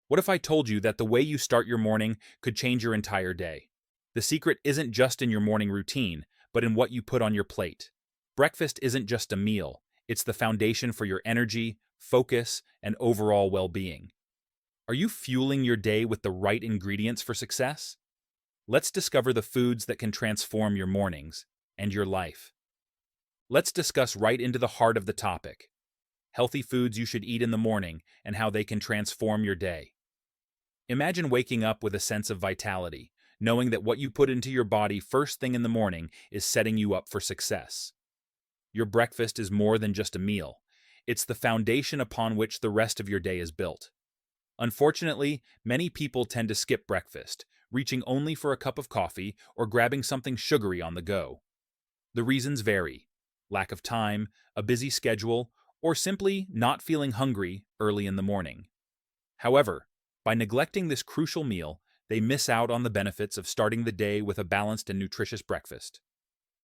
What if I told you that the way you start your morning could change your entire day? The secret isn't just in your morning routine, but in what you put on your plate. Breakfast isn't just a meal, it's the foundation for your energy, focus, and overall well-being. Are you fueling your day with the right ingredients for success? Let's discover the foods that can transform your mornings and your life. Let's discuss right into the heart of the topic: healthy foods you should eat in the morning and how they can transform your day. Imagine waking up with a sense of vitality, knowing that what you put into your body first thing in the morning is setting you up for success. Your breakfast is more than just a meal. It's the foundation upon which the rest of your day is built. Unfortunately, many people tend to skip breakfast, reaching only for a cup of coffee or grabbing something sugary on the go. The reasons vary: lack of time, a busy schedule, or simply not feeling hungry early in the morning. However, by neglecting this crucial meal, they miss out on the benefits of starting the day with a balanced and nutritious breakfast.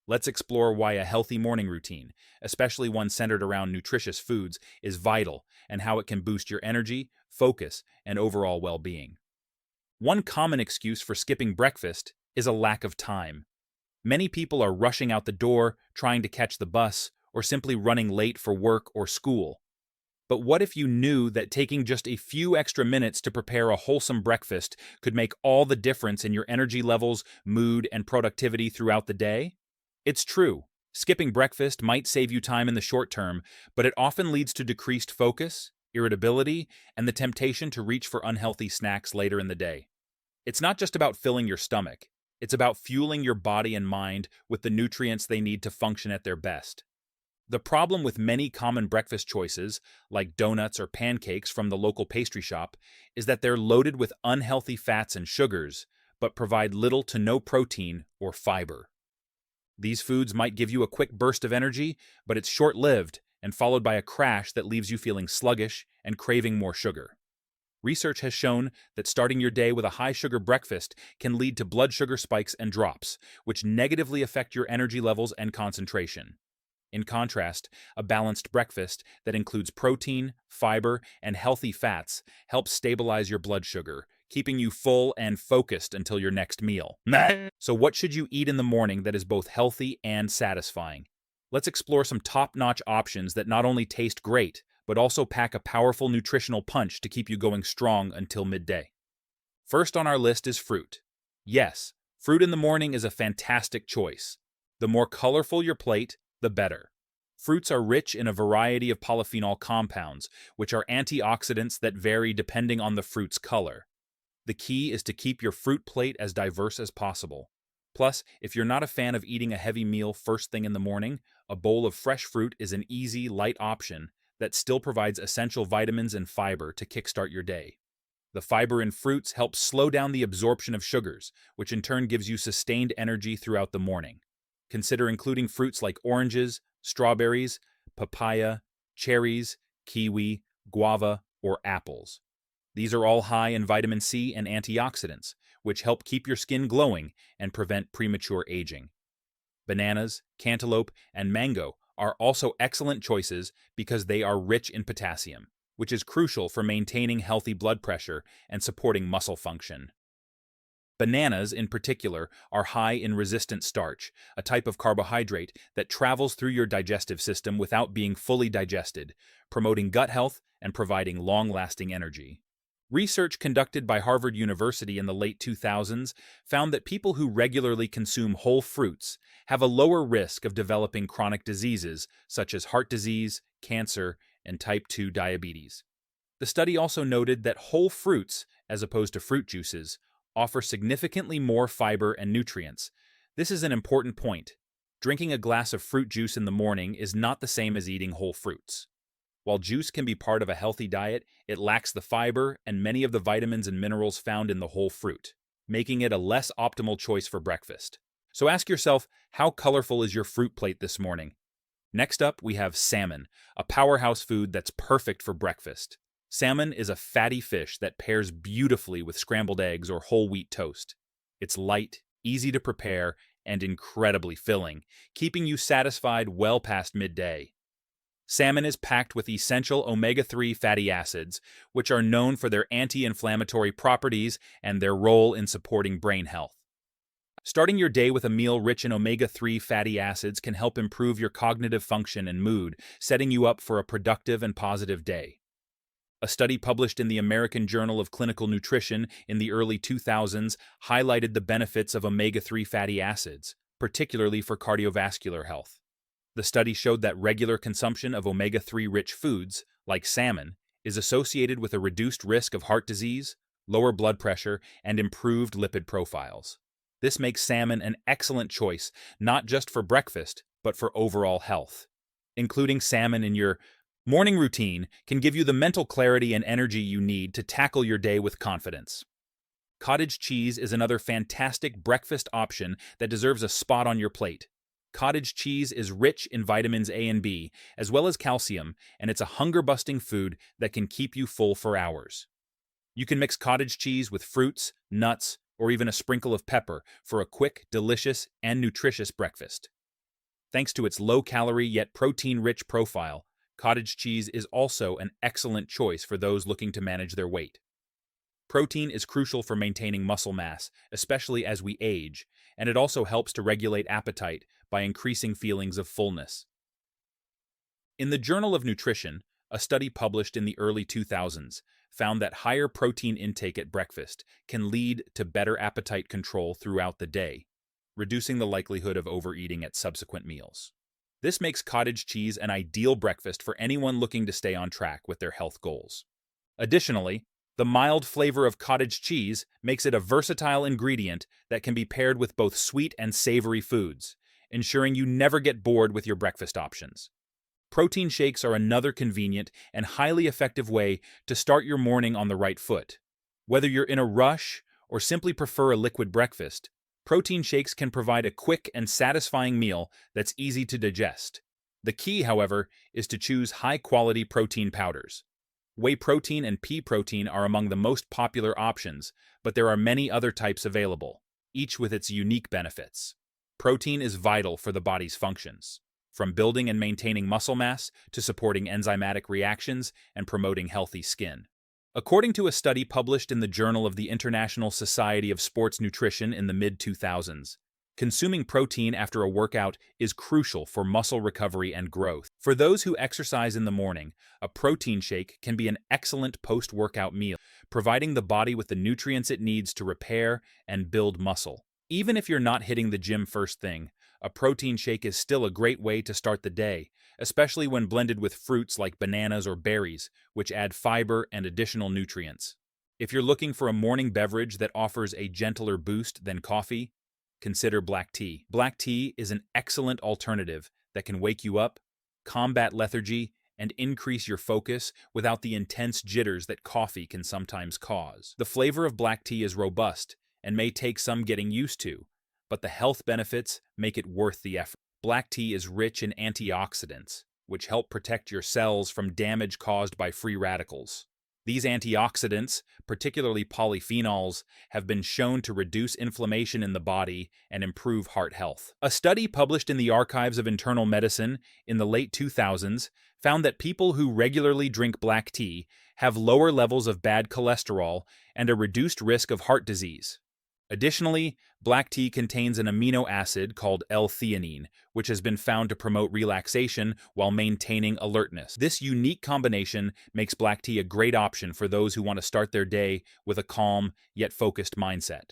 Let's explore why a healthy morning routine, especially one centered around nutritious foods, is vital and how it can boost your energy, focus, and overall well-being. One common excuse for skipping breakfast is a lack of time. Many people are rushing out the door, trying to catch the bus, or simply running late for work or school. But what if you knew that taking just a few extra minutes to prepare a wholesome breakfast could make all the difference in your energy levels, mood, and productivity throughout the day? It's true. Skipping breakfast might save you time in the short term, but it often leads to decreased focus, irritability, and the temptation to reach for unhealthy snacks later in the day. It's not just about filling your stomach. It's about fueling your body and mind with the nutrients they need to function at their best. The problem with many common breakfast choices, like donuts or pancakes from the local pastry shop, is that they're loaded with unhealthy fats and sugars, but provide little to no protein or fiber. These foods might give you a quick burst of energy, but it's short-lived and followed by a crash that leaves you feeling sluggish and craving more sugar. Research has shown that starting your day with a high-sugar breakfast can lead to blood sugar spikes and drops, which negatively affect your energy levels and concentration. In contrast, a balanced breakfast that includes protein, fiber, and healthy fats helps stabilize your blood sugar, keeping you full and focused until your next meal. So what should you eat in the morning that is both healthy and satisfying? Let's explore some top-notch options that not only taste great, but also pack a powerful nutritional punch to keep you going strong until midday. First on our list is fruit. Yes, fruit in the morning is a fantastic choice. The more colorful your plate, the better. Fruits are rich in a variety of polyphenol compounds, which are antioxidants that vary depending on the fruit's color. The key is to keep your fruit plate as diverse as possible. Plus, if you're not a fan of eating a heavy meal first thing in the morning, a bowl of fresh fruit is an easy, light option that still provides essential vitamins and fiber to kickstart your day. The fiber in fruits helps slow down the absorption of sugars, which in turn gives you sustained energy throughout the morning. Consider including fruits like oranges, strawberries, papaya, cherries, kiwi, guava, or apples. These are all high in vitamin C and antioxidants, which help keep your skin glowing and prevent premature aging. Bananas, cantaloupe, and mango are also excellent choices because they are rich in potassium, which is crucial for maintaining healthy blood pressure and supporting muscle function. Bananas, in particular, are high in resistant starch, a type of carbohydrate that travels through your digestive system without being fully digested, promoting gut health and providing long-lasting energy. Research conducted by Harvard University in the late 2000s found that people who regularly consume whole fruits have a lower risk of developing chronic diseases such as heart disease, cancer, and type 2 diabetes. The study also noted that whole fruits, as opposed to fruit juices, offer significantly more fiber and nutrients. This is an important point. Drinking a glass of fruit juice in the morning is not the same as eating whole fruits. While juice can be part of a healthy diet, it lacks the fiber and many of the vitamins and minerals found in the whole fruit, making it a less optimal choice for breakfast. So ask yourself, how colorful is your fruit plate this morning? Next up, we have salmon, a powerhouse food that's perfect for breakfast. Salmon is a fatty fish that pairs beautifully with scrambled eggs or whole wheat toast. It's light, easy to prepare, and incredibly filling, keeping you satisfied well past midday. Salmon is packed with essential omega-3 fatty acids, which are known for their anti-inflammatory properties and their role in supporting brain health. Starting your day with a meal rich in omega-3 fatty acids can help improve your cognitive function and mood, setting you up for a productive and positive day. A study published in the American Journal of Clinical Nutrition in the early 2000s highlighted the benefits of omega-3 fatty acids, particularly for cardiovascular health. The study showed that regular consumption of omega-3 rich foods, like salmon, is associated with a reduced risk of heart disease, lower blood pressure, and improved lipid profiles. This makes salmon an excellent choice, not just for breakfast, but for overall health. Including salmon in your morning routine can give you the mental clarity and energy you need to tackle your day with confidence. Cottage cheese is another fantastic breakfast option that deserves a spot on your plate. Cottage cheese is rich in vitamins A and B, as well as calcium, and it's a hunger-busting food that can keep you full for hours. You can mix cottage cheese with fruits, nuts, or even a sprinkle of pepper for a quick, delicious, and nutritious breakfast. Thanks to its low-calorie yet protein-rich profile, cottage cheese is also an excellent choice for those looking to manage their weight. Protein is crucial for maintaining muscle mass, especially as we age, and it also helps to regulate appetite by increasing feelings of fullness. In the Journal of Nutrition, a study published in the early 2000s found that higher protein intake at breakfast can lead to better appetite control throughout the day, reducing the likelihood of overeating at subsequent meals. This makes cottage cheese an ideal breakfast for anyone looking to stay on track with their health goals. Additionally, the mild flavor of cottage cheese makes it a versatile ingredient that can be paired with both sweet and savory foods, ensuring you never get bored with your breakfast options. Protein shakes are another convenient and highly effective way to start your morning on the right foot. Whether you're in a rush or simply prefer a liquid breakfast, protein shakes can provide a quick and satisfying meal that's easy to digest. The key, however, is to choose high-quality protein powders. Whey protein and pea protein are among the most popular options, but there are many other types available, each with its unique benefits. Protein is vital for the body's functions, from building and maintaining muscle mass to supporting enzymatic reactions and promoting healthy skin. According to a study published in the Journal of the International Society of Sports Nutrition in the mid-2000s, consuming protein after a workout is crucial for muscle recovery and growth. For those who exercise in the morning, a protein shake can be an excellent post-workout meal, providing the body with the nutrients it needs to repair and build muscle. Even if you're not hitting the gym first thing, a protein shake is still a great way to start the day, especially when blended with fruits like bananas or berries, which add fiber and additional nutrients. If you're looking for a morning beverage that offers a gentler boost than coffee, consider black tea. Black tea is an excellent alternative that can wake you up, combat lethargy, and increase your focus without the intense jitters that coffee can sometimes cause. The flavor of black tea is robust and may take some getting used to, but the health benefits make it worth the effort. Black tea is rich in antioxidants, which help protect your cells from damage caused by free radicals. These antioxidants, particularly polyphenols, have been shown to reduce inflammation in the body and improve heart health. A study published in the Archives of Internal Medicine in the late 2000s found that people who regularly drink black tea have lower levels of bad cholesterol and a reduced risk of heart disease. Additionally, black tea contains an amino acid called L-theanine, which has been found to promote relaxation while maintaining alertness. This unique combination makes black tea a great option for those who want to start their day with a calm yet focused mindset.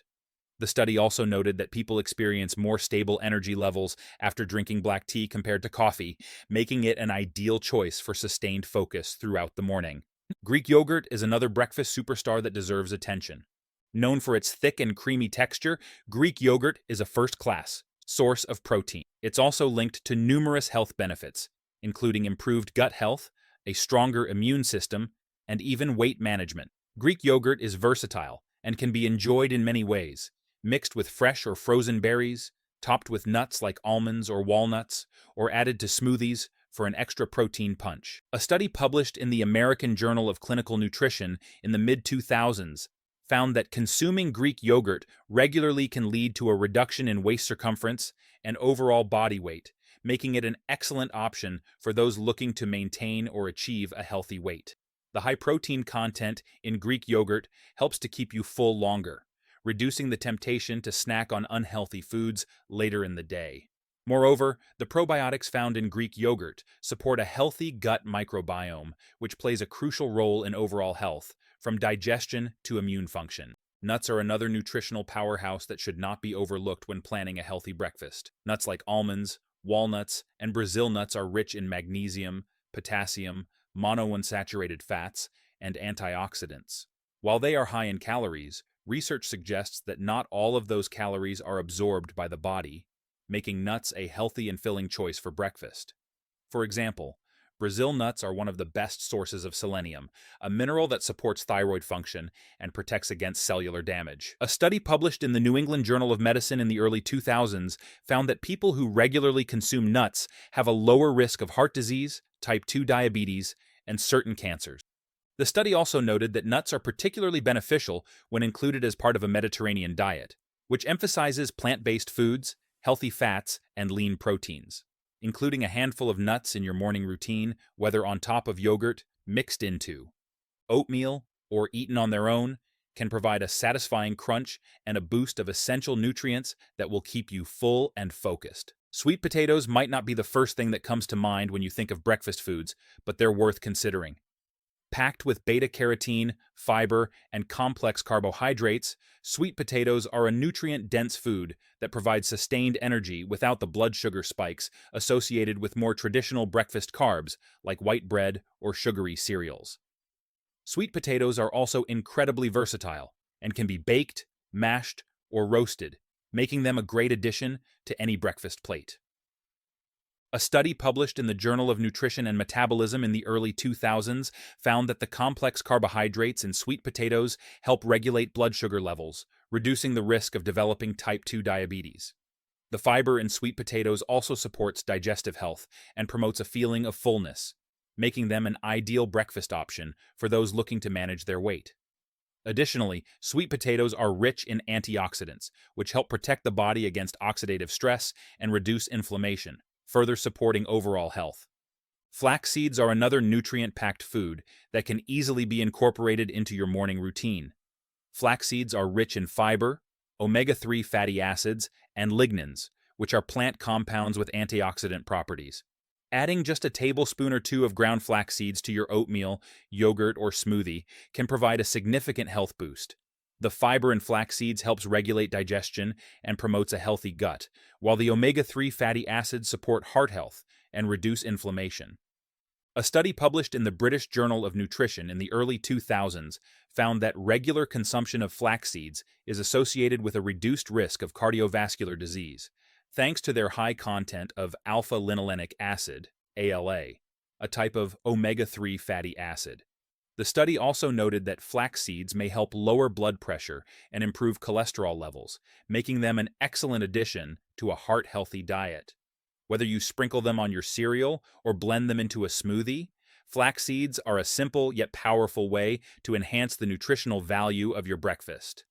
The study also noted that people experience more stable energy levels after drinking black tea compared to coffee, making it an ideal choice for sustained focus throughout the morning. Greek yogurt is another breakfast superstar that deserves attention. Known for its thick and creamy texture, Greek yogurt is a first-class source of protein. It's also linked to numerous health benefits, including improved gut health, a stronger immune system, and even weight management. Greek yogurt is versatile and can be enjoyed in many ways, mixed with fresh or frozen berries, topped with nuts like almonds or walnuts, or added to smoothies for an extra protein punch. A study published in the American Journal of Clinical Nutrition in the mid-2000s found that consuming Greek yogurt regularly can lead to a reduction in waist circumference and overall body weight, making it an excellent option for those looking to maintain or achieve a healthy weight. The high protein content in Greek yogurt helps to keep you full longer, reducing the temptation to snack on unhealthy foods later in the day. Moreover, the probiotics found in Greek yogurt support a healthy gut microbiome, which plays a crucial role in overall health, from digestion to immune function. Nuts are another nutritional powerhouse that should not be overlooked when planning a healthy breakfast. Nuts like almonds, walnuts, and Brazil nuts are rich in magnesium, potassium, monounsaturated fats, and antioxidants. While they are high in calories, research suggests that not all of those calories are absorbed by the body, making nuts a healthy and filling choice for breakfast. For example, Brazil nuts are one of the best sources of selenium, a mineral that supports thyroid function and protects against cellular damage. A study published in the New England Journal of Medicine in the early 2000s found that people who regularly consume nuts have a lower risk of heart disease, type 2 diabetes, and certain cancers. The study also noted that nuts are particularly beneficial when included as part of a Mediterranean diet, which emphasizes plant-based foods, healthy fats, and lean proteins. Including a handful of nuts in your morning routine, whether on top of yogurt, mixed into oatmeal, or eaten on their own, can provide a satisfying crunch and a boost of essential nutrients that will keep you full and focused. Sweet potatoes might not be the first thing that comes to mind when you think of breakfast foods, but they're worth considering. Packed with beta-carotene, fiber, and complex carbohydrates, sweet potatoes are a nutrient-dense food that provides sustained energy without the blood sugar spikes associated with more traditional breakfast carbs like white bread or sugary cereals. Sweet potatoes are also incredibly versatile and can be baked, mashed, or roasted, making them a great addition to any breakfast plate. A study published in the Journal of Nutrition and Metabolism in the early 2000s found that the complex carbohydrates in sweet potatoes help regulate blood sugar levels, reducing the risk of developing type 2 diabetes. The fiber in sweet potatoes also supports digestive health and promotes a feeling of fullness, making them an ideal breakfast option for those looking to manage their weight. Additionally, sweet potatoes are rich in antioxidants, which help protect the body against oxidative stress and reduce inflammation, further supporting overall health. Flax seeds are another nutrient-packed food that can easily be incorporated into your morning routine. Flax seeds are rich in fiber, omega-3 fatty acids, and lignans, which are plant compounds with antioxidant properties. Adding just a tablespoon or two of ground flax seeds to your oatmeal, yogurt, or smoothie can provide a significant health boost. The fiber in flax seeds helps regulate digestion and promotes a healthy gut, while the omega-3 fatty acids support heart health and reduce inflammation. A study published in the British Journal of Nutrition in the early 2000s found that regular consumption of flax seeds is associated with a reduced risk of cardiovascular disease, thanks to their high content of alpha-linolenic acid, ALA, a type of omega-3 fatty acid. The study also noted that flax seeds may help lower blood pressure and improve cholesterol levels, making them an excellent addition to a heart-healthy diet. Whether you sprinkle them on your cereal or blend them into a smoothie, flax seeds are a simple yet powerful way to enhance the nutritional value of your breakfast.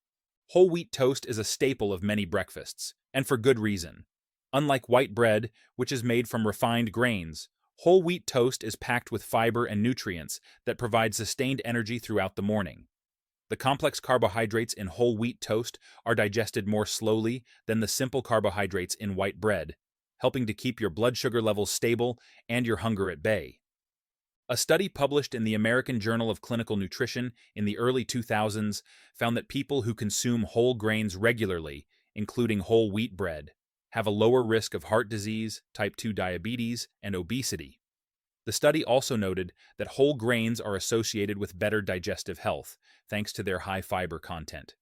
Whole wheat toast is a staple of many breakfasts, and for good reason. Unlike white bread, which is made from refined grains, whole wheat toast is packed with fiber and nutrients that provide sustained energy throughout the morning. The complex carbohydrates in whole wheat toast are digested more slowly than the simple carbohydrates in white bread, helping to keep your blood sugar levels stable and your hunger at bay. A study published in the American Journal of Clinical Nutrition in the early 2000s found that people who consume whole grains regularly, including whole wheat bread, have a lower risk of heart disease, type 2 diabetes, and obesity. The study also noted that whole grains are associated with better digestive health, thanks to their high fiber content.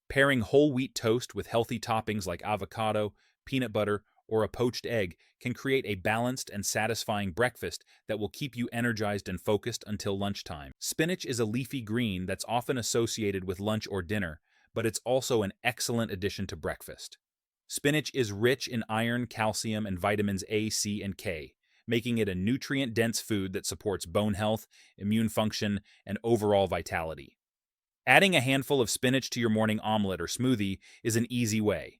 Pairing whole wheat toast with healthy toppings like avocado, peanut butter, or a poached egg can create a balanced and satisfying breakfast that will keep you energized and focused until lunchtime. Spinach is a leafy green that's often associated with lunch or dinner, but it's also an excellent addition to breakfast. Spinach is rich in iron, calcium, and vitamins A, C, and K, making it a nutrient-dense food that supports bone health, immune function, and overall vitality. Adding a handful of spinach to your morning omelet or smoothie is an easy way.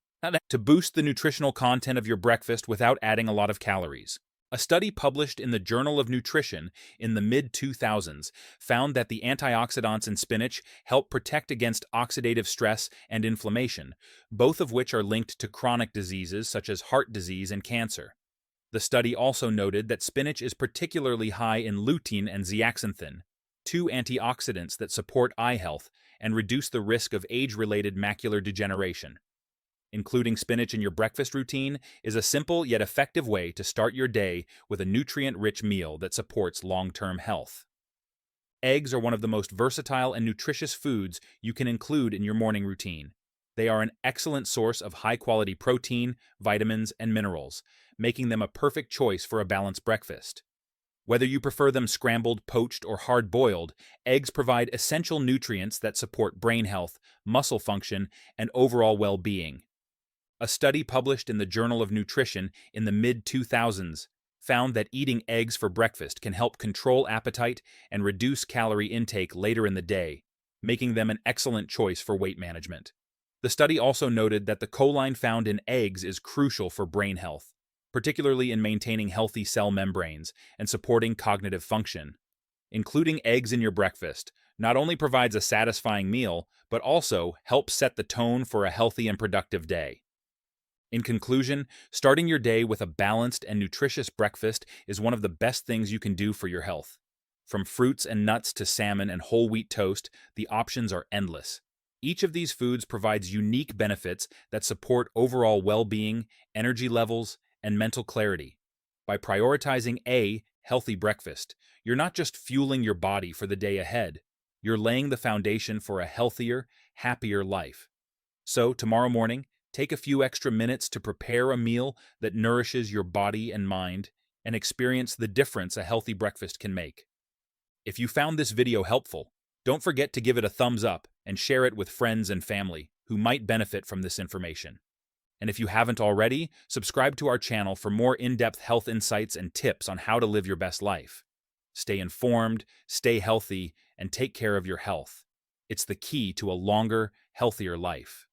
to boost the nutritional content of your breakfast without adding a lot of calories. A study published in the Journal of Nutrition in the mid-2000s found that the antioxidants in spinach help protect against oxidative stress and inflammation, both of which are linked to chronic diseases such as heart disease and cancer. The study also noted that spinach is particularly high in lutein and zeaxanthin, two antioxidants that support eye health and reduce the risk of age-related macular degeneration. Including spinach in your breakfast routine is a simple yet effective way to start your day with a nutrient-rich meal that supports long-term health. Eggs are one of the most versatile and nutritious foods you can include in your morning routine. They are an excellent source of high-quality protein, vitamins, and minerals, making them a perfect choice for a balanced breakfast. Whether you prefer them scrambled, poached, or hard-boiled, eggs provide essential nutrients that support brain health, muscle function, and overall well-being. A study published in the Journal of Nutrition in the mid-2000s found that eating eggs for breakfast can help control appetite and reduce calorie intake later in the day, making them an excellent choice for weight management. The study also noted that the choline found in eggs is crucial for brain health, particularly in maintaining healthy cell membranes and supporting cognitive function. Including eggs in your breakfast not only provides a satisfying meal, but also helps set the tone for a healthy and productive day. In conclusion, starting your day with a balanced and nutritious breakfast is one of the best things you can do for your health. From fruits and nuts to salmon and whole wheat toast, the options are endless. Each of these foods provides unique benefits that support overall well-being, energy levels, and mental clarity. By prioritizing a healthy breakfast, you're not just fueling your body for the day ahead, you're laying the foundation for a healthier, happier life. So, tomorrow morning, take a few extra minutes to prepare a meal that nourishes your body and mind, and experience the difference a healthy breakfast can make. If you found this video helpful, don't forget to give it a thumbs up and share it with friends and family who might benefit from this information. And if you haven't already, subscribe to our channel for more in-depth health insights and tips on how to live your best life. Stay informed, stay healthy, and take care of your health. It's the key to a longer, healthier life.